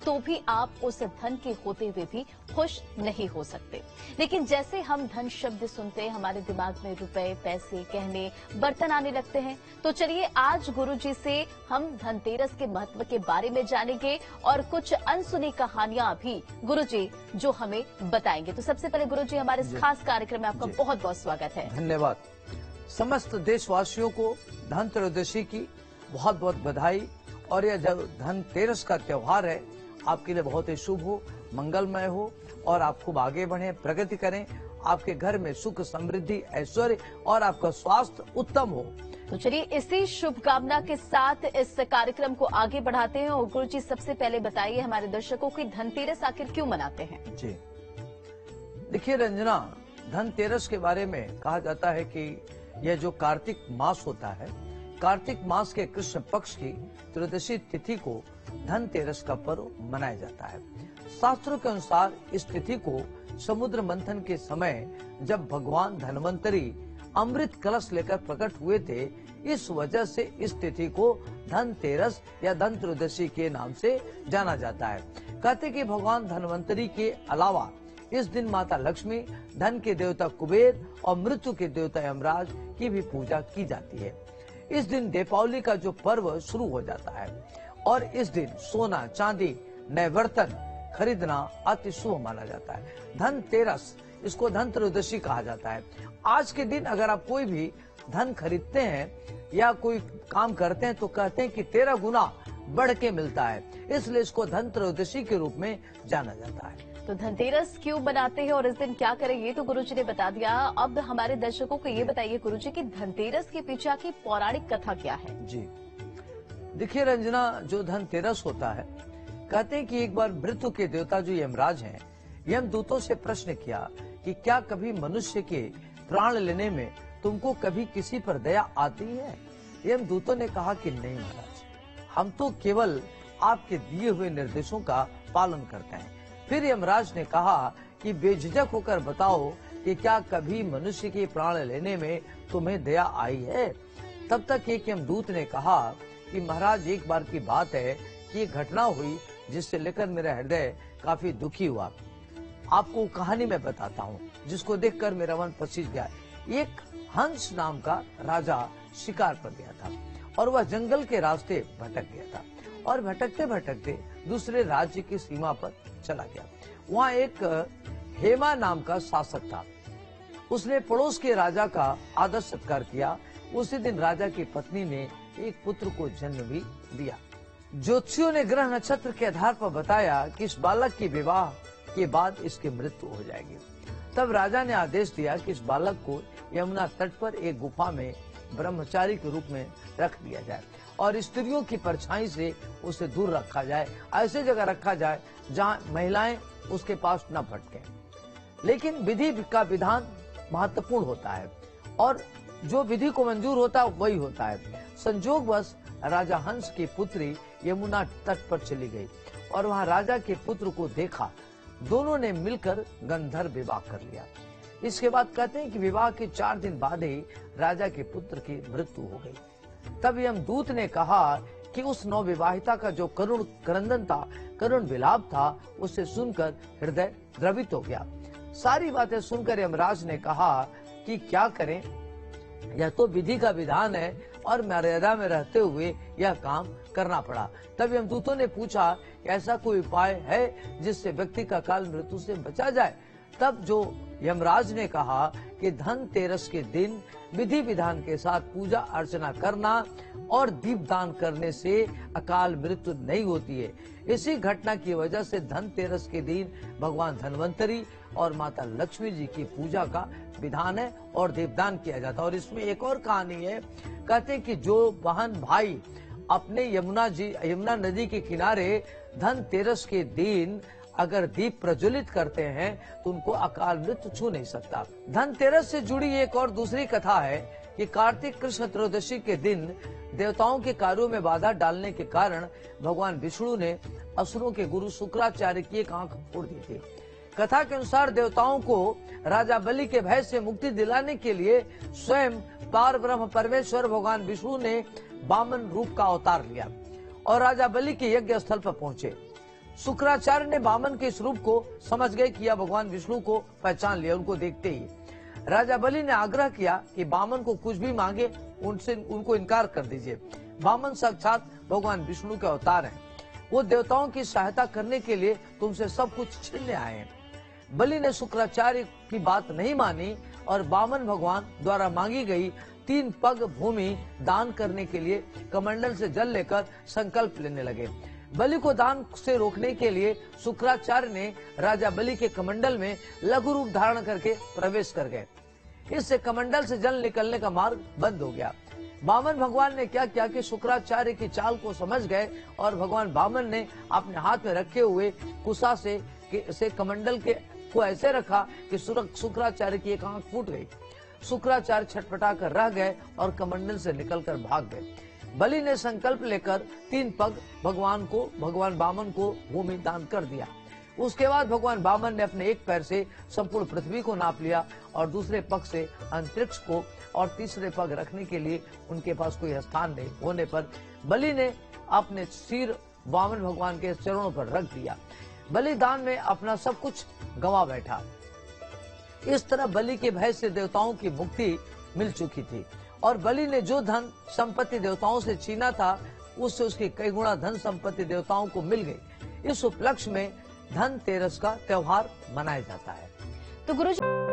तो भी आप उस धन के होते हुए भी खुश नहीं हो सकते। लेकिन जैसे हम धन शब्द सुनते हैं हमारे दिमाग में रुपए, पैसे, गहने, बर्तन आने लगते हैं। तो चलिए आज गुरुजी से हम धनतेरस के महत्व के बारे में जानेंगे और कुछ अनसुनी कहानियां भी गुरुजी जो हमें बताएंगे। तो सबसे पहले गुरुजी हमारे इस खास कार्यक्रम में आपका बहुत बहुत स्वागत है। धन्यवाद। समस्त देशवासियों को धनत्रयोदशी की बहुत बहुत बधाई। और यह जब धनतेरस का त्योहार है आपके लिए बहुत ही शुभ हो, मंगलमय हो और आप खूब आगे बढ़ें, प्रगति करें, आपके घर में सुख, समृद्धि, ऐश्वर्य और आपका स्वास्थ्य उत्तम हो। तो चलिए इसी शुभकामना के साथ इस कार्यक्रम को आगे बढ़ाते हैं। और गुरुजी सबसे पहले बताइए हमारे दर्शकों की धनतेरस आखिर क्यों मनाते हैं? जी देखिए रंजना, धनतेरस के बारे में कहा जाता है कि यह जो कार्तिक मास होता है, कार्तिक मास के कृष्ण पक्ष की त्रयोदशी तिथि को धनतेरस का पर्व मनाया जाता है। शास्त्रों के अनुसार इस तिथि को समुद्र मंथन के समय जब भगवान धन्वंतरी अमृत कलश लेकर प्रकट हुए थे, इस वजह से इस तिथि को धनतेरस या धनत्रयोदशी के नाम से जाना जाता है। कहते कि भगवान धन्वंतरी के अलावा इस दिन माता लक्ष्मी, धन के देवता कुबेर और मृत्यु के देवता यमराज की भी पूजा की जाती है। इस दिन दीपावली का जो पर्व शुरू हो जाता है और इस दिन सोना, चांदी, नए बर्तन खरीदना अति शुभ माना जाता है। धनतेरस, इसको धनत्रयोदशी कहा जाता है। आज के दिन अगर आप कोई भी धन खरीदते हैं या कोई काम करते हैं तो कहते हैं कि 13 गुना बढ़ के मिलता है, इसलिए इसको धनत्रयोदशी के रूप में जाना जाता है। तो धनतेरस क्यों बनाते हैं और इस दिन क्या करें ये तो गुरुजी ने बता दिया। अब हमारे दर्शकों को ये बताइए गुरुजी कि धनतेरस के पीछे की पौराणिक कथा क्या है? जी देखिए रंजना, जो धनतेरस होता है, कहते हैं कि एक बार मृत्यु के देवता जो यमराज हैं, यमदूतों से प्रश्न किया कि क्या कभी मनुष्य के प्राण लेने में तुमको कभी किसी पर दया आती है? यमदूतों ने कहा कि नहीं महाराज, हम तो केवल आपके दिए हुए निर्देशों का पालन करते हैं। फिर यमराज ने कहा कि बेझिझक होकर बताओ कि क्या कभी मनुष्य के प्राण लेने में तुम्हें दया आई है? तब तक एक यमदूत ने कहा कि महाराज एक बार की बात है कि एक घटना हुई जिससे लेकर मेरा हृदय काफी दुखी हुआ। आपको कहानी में बताता हूँ जिसको देखकर मेरा मन पसीज गया। एक हंस नाम का राजा शिकार पर गया था और वह जंगल के रास्ते भटक गया था और भटकते भटकते दूसरे राज्य की सीमा पर चला गया। वहाँ एक हेमा नाम का शासक था। उसने पड़ोस के राजा का आदर सत्कार किया। उसी दिन राजा की पत्नी ने एक पुत्र को जन्म भी दिया। ज्योतिषियों ने ग्रह नक्षत्र के आधार पर बताया कि इस बालक की विवाह के बाद इसकी मृत्यु हो जाएगी। तब राजा ने आदेश दिया कि इस बालक को यमुना तट पर एक गुफा में ब्रह्मचारी के रूप में रख दिया जाए और स्त्रियों की परछाई से उसे दूर रखा जाए, ऐसे जगह रखा जाए जहां महिलाएं उसके पास न भटकें। लेकिन विधि का विधान महत्वपूर्ण होता है और जो विधि को मंजूर होता है वही होता है। संजोगवश राजा हंस की पुत्री यमुना तट पर चली गई और वहां राजा के पुत्र को देखा। दोनों ने मिलकर गंधर्व विवाह कर लिया। इसके बाद कहते हैं कि विवाह के 4 दिन बाद ही राजा के पुत्र की मृत्यु हो गई। तब यमदूत ने कहा कि उस नवविवाहिता का जो करुण क्रंदन था, करुण विलाप था, उसे सुनकर हृदय द्रवित हो गया। सारी बातें सुनकर यमराज ने कहा कि क्या करें, यह तो विधि का विधान है और मर्यादा में रहते हुए यह काम करना पड़ा। तब यमदूतों ने पूछा कि ऐसा कोई उपाय है जिससे व्यक्ति का काल मृत्यु से बचा जाए? तब जो यमराज ने कहा कि धनतेरस के दिन विधि विधान के साथ पूजा अर्चना करना और दीपदान करने से अकाल मृत्यु नहीं होती है। इसी घटना की वजह से धनतेरस के दिन भगवान धन्वंतरी और माता लक्ष्मी जी की पूजा का विधान है और दीपदान किया जाता है। और इसमें एक और कहानी है। कहते हैं कि जो बहन भाई अपने यमुना नदी के किनारे धनतेरस के दिन अगर दीप प्रज्वलित करते हैं तो उनको अकाल मृत्यु छू नहीं सकता। धनतेरस से जुड़ी एक और दूसरी कथा है कि कार्तिक कृष्ण त्रयोदशी के दिन देवताओं के कार्यों में बाधा डालने के कारण भगवान विष्णु ने असुरों के गुरु शुक्राचार्य की एक आंख फोड़ दी थी। कथा के अनुसार देवताओं को राजा बलि के भय से मुक्ति दिलाने के लिए स्वयं पार ब्रह्म परमेश्वर भगवान विष्णु ने वामन रूप का अवतार लिया और राजा बलि के यज्ञ स्थल पर पहुंचे। शुक्राचार्य ने वामन के इस रूप को समझ गए कि यह भगवान विष्णु को पहचान लिया। उनको देखते ही राजा बलि ने आग्रह किया कि वामन को कुछ भी मांगे उनको इनकार कर दीजिए। वामन साक्षात भगवान विष्णु के अवतार हैं। वो देवताओं की सहायता करने के लिए तुमसे सब कुछ छीनने आए हैं। बलि ने शुक्राचार्य की बात नहीं मानी और वामन भगवान द्वारा मांगी गई 3 पग भूमि दान करने के लिए कमंडल से जल लेकर संकल्प लेने लगे। बलि को दान से रोकने के लिए शुक्राचार्य ने राजा बलि के कमंडल में लघु रूप धारण करके प्रवेश कर गए। इससे कमंडल से जल निकलने का मार्ग बंद हो गया। वामन भगवान ने क्या किया कि शुक्राचार्य की चाल को समझ गए और भगवान वामन ने अपने हाथ में रखे हुए कुशा से कमंडल को ऐसे रखा कि शुक्राचार्य की एक आंख फूट गई। शुक्राचार्य छटपटा कर रह गए और कमंडल से निकलकर भाग गए। बलि ने संकल्प लेकर 3 पग भगवान वामन को भूमि दान कर दिया। उसके बाद भगवान वामन ने अपने एक पैर से संपूर्ण पृथ्वी को नाप लिया और दूसरे पग से अंतरिक्ष को और तीसरे पग रखने के लिए उनके पास कोई स्थान नहीं होने पर बलि ने अपने सिर वामन भगवान के चरणों पर रख दिया। बलिदान में अपना सब कुछ गंवा बैठा। इस तरह बलि के भय से देवताओं की मुक्ति मिल चुकी थी और बलि ने जो धन संपत्ति देवताओं से छीना था उससे उसकी कई गुना धन संपत्ति देवताओं को मिल गई। इस उपलक्ष्य में धनतेरस का त्योहार मनाया जाता है। तो गुरुजी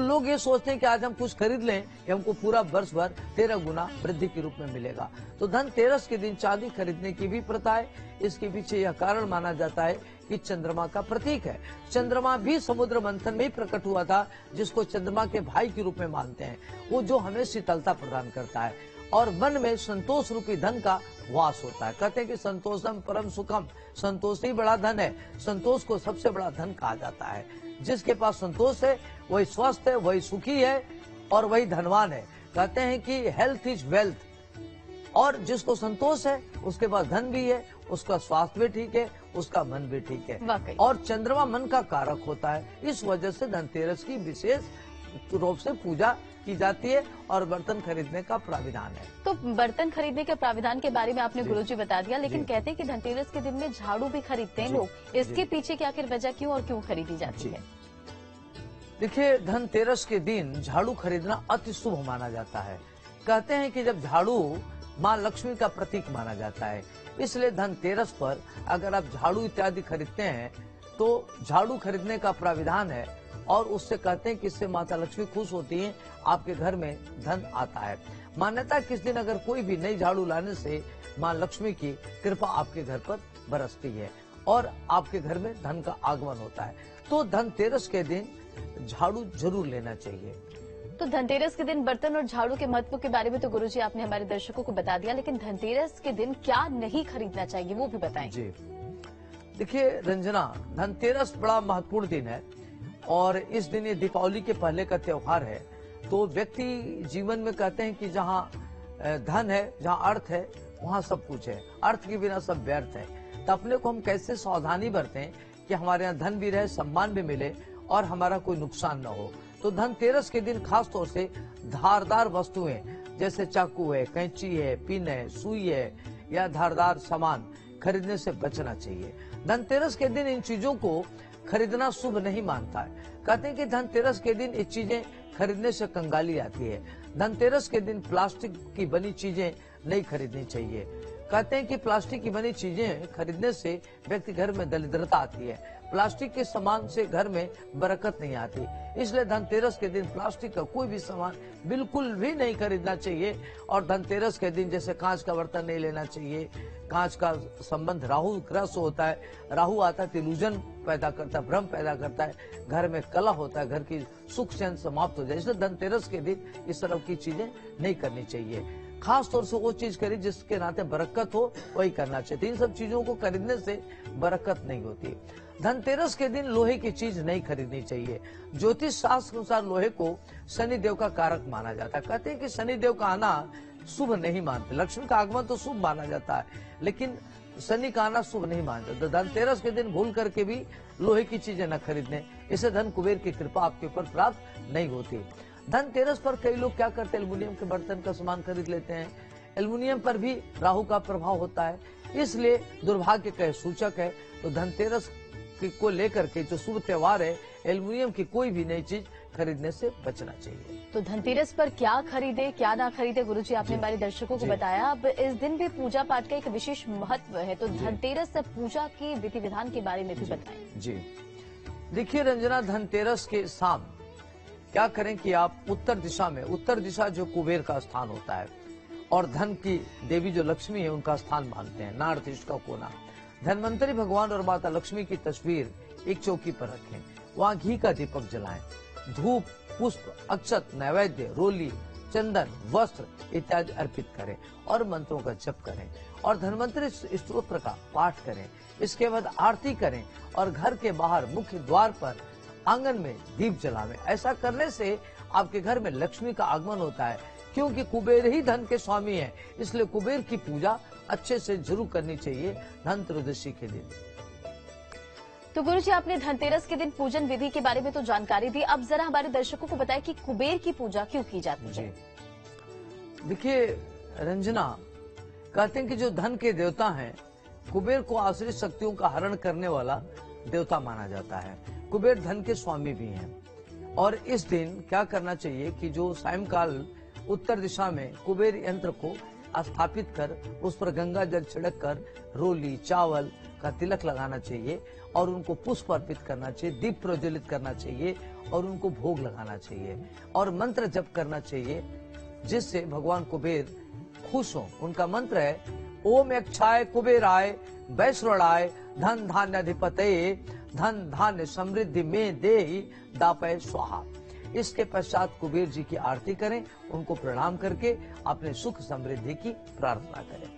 लोग ये सोचते हैं कि आज हम कुछ खरीद लें कि हमको पूरा वर्ष भर 13 गुना वृद्धि के रूप में मिलेगा। तो धनतेरस के दिन चांदी खरीदने की भी प्रथा है। इसके पीछे यह कारण माना जाता है कि चंद्रमा का प्रतीक है। चंद्रमा भी समुद्र मंथन में ही प्रकट हुआ था, जिसको चंद्रमा के भाई के रूप में मानते हैं। वो जो हमें शीतलता प्रदान करता है और मन में संतोष रूपी धन का वास होता है। कहते हैं कि संतोषम परम सुखम, संतोष ही बड़ा धन है। संतोष को सबसे बड़ा धन कहा जाता है। जिसके पास संतोष है वही स्वस्थ है, वही सुखी है और वही धनवान है। कहते हैं कि हेल्थ इज वेल्थ, और जिसको संतोष है उसके पास धन भी है, उसका स्वास्थ्य भी ठीक है, उसका मन भी ठीक है। और चंद्रमा मन का कारक होता है। इस वजह से धनतेरस की विशेष रूप से पूजा की जाती है और बर्तन खरीदने का प्राविधान है। तो बर्तन खरीदने के प्राविधान के बारे में आपने गुरुजी बता दिया, लेकिन कहते हैं कि धनतेरस के दिन में झाड़ू भी खरीदते हैं लोग। इसके पीछे की आखिर वजह क्यों और क्यों खरीदी जाती है? देखिए, धनतेरस के दिन झाड़ू खरीदना अति शुभ माना जाता है। कहते हैं कि जब झाड़ू माँ लक्ष्मी का प्रतीक माना जाता है, इसलिए धनतेरस पर अगर आप झाड़ू इत्यादि खरीदते हैं तो झाड़ू खरीदने का प्राविधान है और उससे कहते हैं कि इससे माता लक्ष्मी खुश होती हैं, आपके घर में धन आता है। मान्यता किस दिन अगर कोई भी नई झाड़ू लाने से माँ लक्ष्मी की कृपा आपके घर पर बरसती है और आपके घर में धन का आगमन होता है। तो धनतेरस के दिन झाड़ू जरूर लेना चाहिए। तो धनतेरस के दिन बर्तन और झाड़ू के महत्व के बारे में तो गुरुजी आपने हमारे दर्शकों को बता दिया, लेकिन धनतेरस के दिन क्या नहीं खरीदना चाहिए वो भी बताएं। जी, देखिए रंजना, धनतेरस बड़ा महत्वपूर्ण दिन है और इस दिन ये दीपावली के पहले का त्योहार है। तो व्यक्ति जीवन में कहते हैं कि जहाँ धन है, जहाँ अर्थ है, वहाँ सब कुछ है। अर्थ के बिना सब व्यर्थ है। तो अपने को हम कैसे सावधानी बरतें कि हमारे यहाँ धन भी रहे, सम्मान भी मिले और हमारा कोई नुकसान न हो। तो धनतेरस के दिन खास तौर से धारदार वस्तुएं जैसे चाकू है, कैंची है, पिन है, सुई है या धारदार सामान खरीदने से बचना चाहिए। धनतेरस के दिन इन चीजों को खरीदना शुभ नहीं मानता है। कहते हैं कि धनतेरस के दिन ये चीजें खरीदने से कंगाली आती है। धनतेरस के दिन प्लास्टिक की बनी चीजें नहीं खरीदनी चाहिए। कहते हैं कि प्लास्टिक की बनी चीजें खरीदने से व्यक्ति घर में दरिद्रता आती है। प्लास्टिक के सामान से घर में बरकत नहीं आती। इसलिए धनतेरस के दिन प्लास्टिक का कोई भी सामान बिल्कुल भी नहीं खरीदना चाहिए। और धनतेरस के दिन जैसे कांच का बर्तन नहीं लेना चाहिए। कांच का संबंध राहु ग्रह से होता है। राहु आता है तो इल्यूजन पैदा करता है, भ्रम पैदा करता है, घर में कलह होता है, घर की सुख चैन समाप्त हो जाए। इसलिए धनतेरस के दिन इस तरह की चीजें नहीं करनी चाहिए। खास तौर से वो चीज करी जिसके नाते बरकत हो, वही करना चाहिए। इन सब चीजों को खरीदने से बरकत नहीं होती। धनतेरस के दिन लोहे की चीज नहीं खरीदनी चाहिए। ज्योतिष शास्त्र के अनुसार लोहे को शनिदेव का कारक माना जाता है। कहते हैं कि शनिदेव का आना शुभ नहीं मानते। लक्ष्मी का आगमन तो शुभ माना जाता है, लेकिन शनि का आना शुभ नहीं मानते। तो धनतेरस के दिन भूल करके भी लोहे की चीजें न खरीदने, इससे धन कुबेर की कृपा आपके ऊपर प्राप्त नहीं होती। धनतेरस पर कई लोग क्या करते हैं, एल्युमिनियम के बर्तन का सामान खरीद लेते हैं। एल्युमिनियम पर भी राहु का प्रभाव होता है, इसलिए दुर्भाग्य का सूचक है। तो धनतेरस को लेकर के जो शुभ त्योहार है, एल्युमिनियम की कोई भी नई चीज खरीदने से बचना चाहिए। तो धनतेरस पर क्या खरीदे क्या ना खरीदे, गुरुजी आपने हमारे दर्शकों को बताया। अब इस दिन भी पूजा पाठ का एक विशेष महत्व है, तो धनतेरस से पूजा की विधि विधान के बारे में भी बताएं। जी देखिए रंजना, धनतेरस के शाम क्या करें कि आप उत्तर दिशा में, उत्तर दिशा जो कुबेर का स्थान होता है और धन की देवी जो लक्ष्मी है उनका स्थान मानते हैं, नॉर्थ ईस्ट का कोना। धनवंतरी भगवान और माता लक्ष्मी की तस्वीर एक चौकी पर रखें, वहाँ घी का दीपक जलाएं, धूप, पुष्प, अक्षत, नैवेद्य, रोली, चंदन, वस्त्र इत्यादि अर्पित करें और मंत्रों का जप करें और धनवंतरी स्तोत्र का पाठ करें। इसके बाद आरती करें और घर के बाहर मुख्य द्वार पर आंगन में दीप जलावें। ऐसा करने से आपके घर में लक्ष्मी का आगमन होता है, क्योंकि कुबेर ही धन के स्वामी है। इसलिए कुबेर की पूजा अच्छे से जरूर करनी चाहिए धनत्रयोदशी के दिन। तो गुरुजी आपने धनतेरस के दिन पूजन विधि के बारे में तो जानकारी दी, अब जरा हमारे दर्शकों को बताएं कि कुबेर की पूजा क्यों की जाती है। देखिए रंजना, कहते हैं कि जो धन के देवता हैं, कुबेर को आश्रित शक्तियों का हरण करने वाला देवता माना जाता है। कुबेर धन के स्वामी भी हैं और इस दिन क्या करना चाहिए कि जो सायंकाल उत्तर दिशा में कुबेर यंत्र को स्थापित कर उस पर गंगा जल छिड़क कर रोली, चावल का तिलक लगाना चाहिए और उनको पुष्प अर्पित करना चाहिए, दीप प्रज्वलित करना चाहिए और उनको भोग लगाना चाहिए और मंत्र जप करना चाहिए, जिससे भगवान कुबेर खुश हो। उनका मंत्र है ओम यक्षाय कुबेराय वैश्रणाय धन धान्य अधिपतये धन धान्य समृद्धि में देहि दापय स्वाहा। इसके पश्चात कुबेर जी की आरती करें, उनको प्रणाम करके अपने सुख समृद्धि की प्रार्थना करें।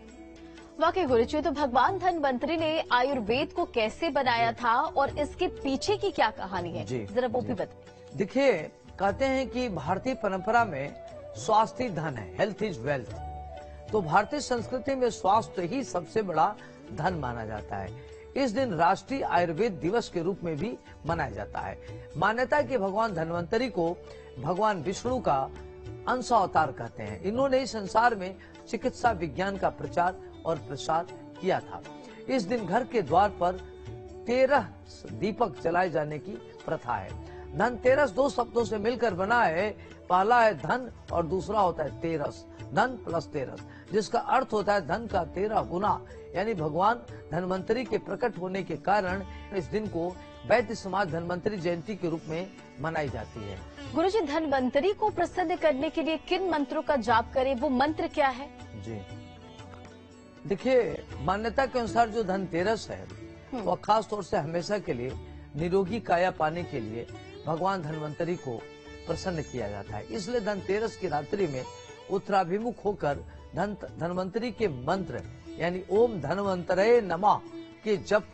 वाकई गुरुजी, तो भगवान धनवंतरी ने आयुर्वेद को कैसे बनाया था और इसके पीछे की क्या कहानी है, जरा वो भी बताइए। देखिए, कहते हैं कि भारतीय परंपरा में स्वास्थ्य धन है, हेल्थ इज वेल्थ। तो भारतीय संस्कृति में स्वास्थ्य ही सबसे बड़ा धन माना जाता है। इस दिन राष्ट्रीय आयुर्वेद दिवस के रूप में भी मनाया जाता है। मान्यता है कि भगवान धनवंतरी को भगवान विष्णु का अंश अवतार कहते हैं। इन्होंने इस संसार में चिकित्सा विज्ञान का प्रचार और प्रसार किया था। इस दिन घर के द्वार पर 13 दीपक जलाए जाने की प्रथा है। धनतेरस 2 शब्दों से मिलकर बना है। पहला है धन और दूसरा होता है तेरस, धन प्लस तेरस, जिसका अर्थ होता है धन का 13 गुना। यानी भगवान धनवंतरी के प्रकट होने के कारण इस दिन को वैद्य समाज धनवंतरी जयंती के रूप में मनाई जाती है। गुरुजी, धनवंतरी को प्रसन्न करने के लिए किन मंत्रों का जाप करें, वो मंत्र क्या है? जी देखिए, मान्यता के अनुसार जो धनतेरस है वह खास तौर से हमेशा के लिए निरोगी काया पाने के लिए भगवान धनवंतरी को प्रसन्न किया जाता है। इसलिए धनतेरस की रात्रि में उत्तराभिमुख होकर धनवंतरी के मंत्र यानी ओम धनवंतरये नमः के जप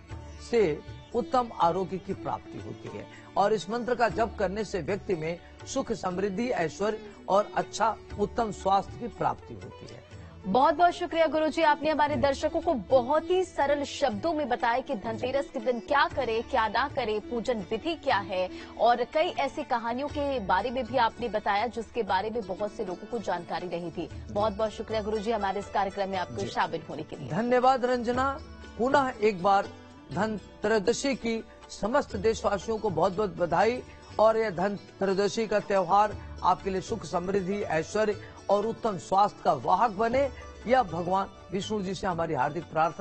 से उत्तम आरोग्य की प्राप्ति होती है और इस मंत्र का जप करने से व्यक्ति में सुख, समृद्धि, ऐश्वर्य और अच्छा उत्तम स्वास्थ्य की प्राप्ति होती है। बहुत बहुत शुक्रिया गुरुजी, आपने हमारे दर्शकों को बहुत ही सरल शब्दों में बताया कि धनतेरस के दिन क्या करें, क्या ना करें, पूजन विधि क्या है और कई ऐसी कहानियों के बारे में भी आपने बताया जिसके बारे में बहुत से लोगों को जानकारी नहीं थी। बहुत बहुत शुक्रिया गुरुजी हमारे इस कार्यक्रम में आपको शामिल होने के लिए। धन्यवाद रंजना। पुनः एक बार धनत्रयोदशी की समस्त देशवासियों को बहुत बहुत बधाई और यह धनत्रयोदशी का त्योहार आपके लिए सुख, समृद्धि, ऐश्वर्य और उत्तम स्वास्थ्य का वाहक बने, यह भगवान विष्णु जी से हमारी हार्दिक प्रार्थना।